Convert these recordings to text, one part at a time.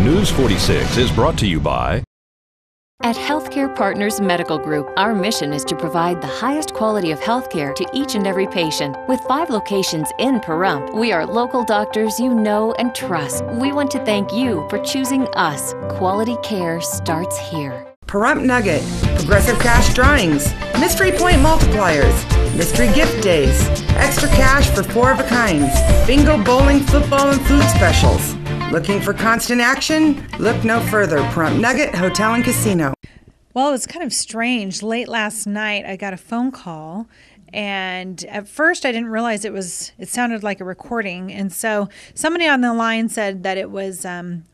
News 46 is brought to you by At Healthcare Partners Medical Group, our mission is to provide the highest quality of healthcare to each and every patient. With 5 locations in Pahrump, we are local doctors you know and trust. We want to thank you for choosing us. Quality care starts here. Pahrump Nugget, Progressive Cash Drawings, Mystery Point Multipliers, Mystery Gift Days, Extra Cash for 4 of a kinds, Bingo, Bowling, Football, and Food Specials. Looking for constant action? Look no further. Pahrump Nugget Hotel and Casino. Well, it was kind of strange. Late last night, I got a phone call, and at first I didn't realize it sounded like a recording. And so somebody on the line said that it was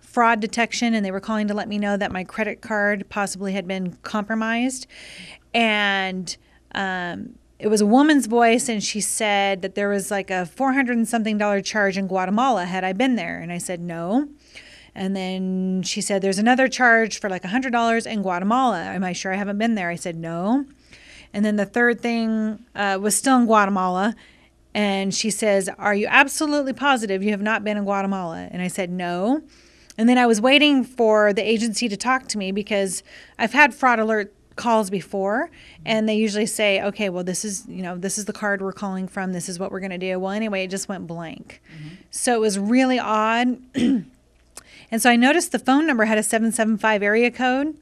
fraud detection, and they were calling to let me know that my credit card possibly had been compromised. And it was a woman's voice, and she said that there was like a $400 and something charge in Guatemala. Had I been there? And I said no. And then she said there's another charge for like $100 in Guatemala. Am I sure I haven't been there? I said no. And then the third thing was still in Guatemala. And she says, are you absolutely positive you have not been in Guatemala? And I said no. And then I was waiting for the agency to talk to me because I've had fraud alert calls before, and they usually say, okay, well, this is the card we're calling from. This is what we're going to do. Well, anyway, it just went blank. So it was really odd. And so I noticed the phone number had a 775 area code.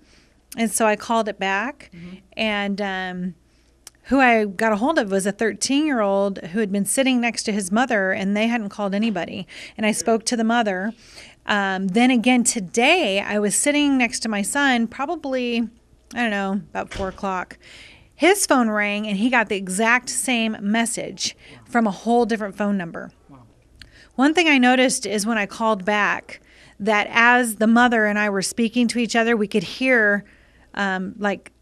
And so I called it back. And who I got a hold of was a 13-year-old who had been sitting next to his mother, and they hadn't called anybody. And I spoke to the mother. Then again today, I was sitting next to my son, probably, I don't know, about 4 o'clock. His phone rang, and he got the exact same message from a whole different phone number. One thing I noticed is when I called back, that as the mother and I were speaking to each other, we could hear like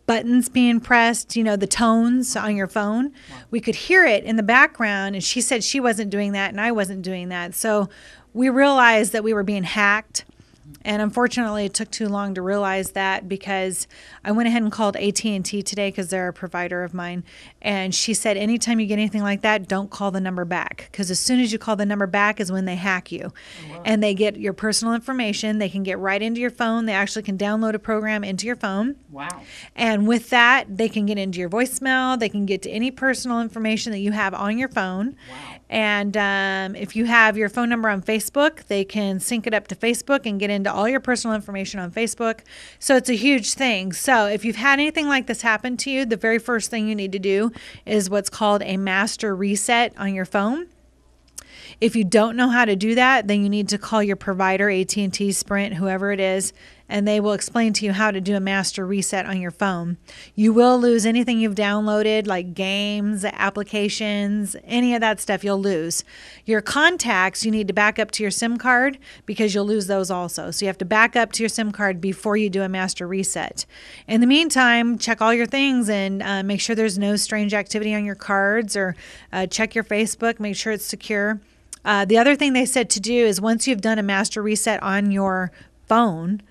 buttons being pressed, the tones on your phone. We could hear it in the background, and she said she wasn't doing that, and I wasn't doing that. So we realized that we were being hacked. And unfortunately, it took too long to realize that because I went ahead and called AT&T today because they're a provider of mine. And she said, anytime you get anything like that, don't call the number back. Because as soon as you call the number back is when they hack you. And they get your personal information. They can get right into your phone. They actually can download a program into your phone. Wow. And with that, they can get into your voicemail. They can get to any personal information that you have on your phone. Wow. And if you have your phone number on Facebook, they can sync it up to Facebook and get into all your personal information on Facebook. So it's a huge thing. So if you've had anything like this happen to you, the very first thing you need to do is what's called a master reset on your phone. If you don't know how to do that, then you need to call your provider, AT&T, Sprint, whoever it is, and they will explain to you how to do a master reset on your phone. You will lose anything you've downloaded, like games, applications, any of that stuff you'll lose. Your contacts, you need to back up to your SIM card because you'll lose those also. So you have to back up to your SIM card before you do a master reset. In the meantime, check all your things and make sure there's no strange activity on your cards, or check your Facebook, make sure it's secure. The other thing they said to do is once you've done a master reset on your phone,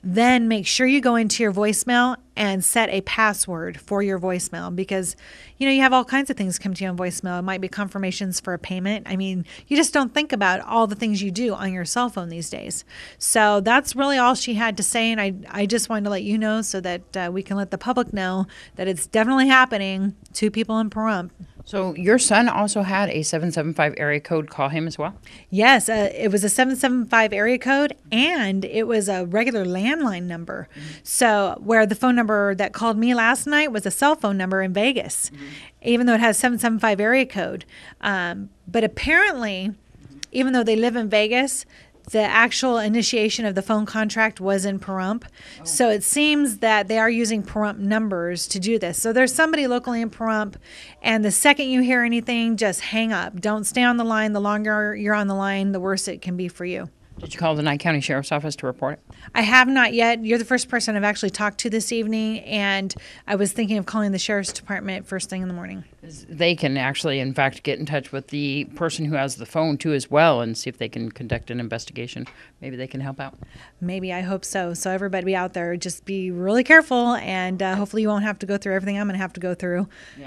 then make sure you go into your voicemail and set a password for your voicemail because, you have all kinds of things come to you on voicemail. It might be confirmations for a payment. I mean, you just don't think about all the things you do on your cell phone these days. So that's really all she had to say, and I just wanted to let you know so that we can let the public know that it's definitely happening to people in Pahrump. So your son also had a 775 area code. Call him as well? Yes, it was a 775 area code, and it was a regular landline number. So where the phone number that called me last night was a cell phone number in Vegas, even though it has 775 area code. But apparently, even though they live in Vegas, the actual initiation of the phone contract was in Pahrump. So it seems that they are using Pahrump numbers to do this. So there's somebody locally in Pahrump, and the second you hear anything, just hang up. Don't stay on the line. The longer you're on the line, the worse it can be for you. Did you call the Nye County Sheriff's Office to report it? I have not yet. You're the first person I've actually talked to this evening, and I was thinking of calling the Sheriff's Department first thing in the morning. They can actually, in fact, get in touch with the person who has the phone, too, as well, and see if they can conduct an investigation. Maybe they can help out. Maybe. I hope so. So everybody out there, just be really careful, and hopefully you won't have to go through everything I'm going to have to go through. Yeah.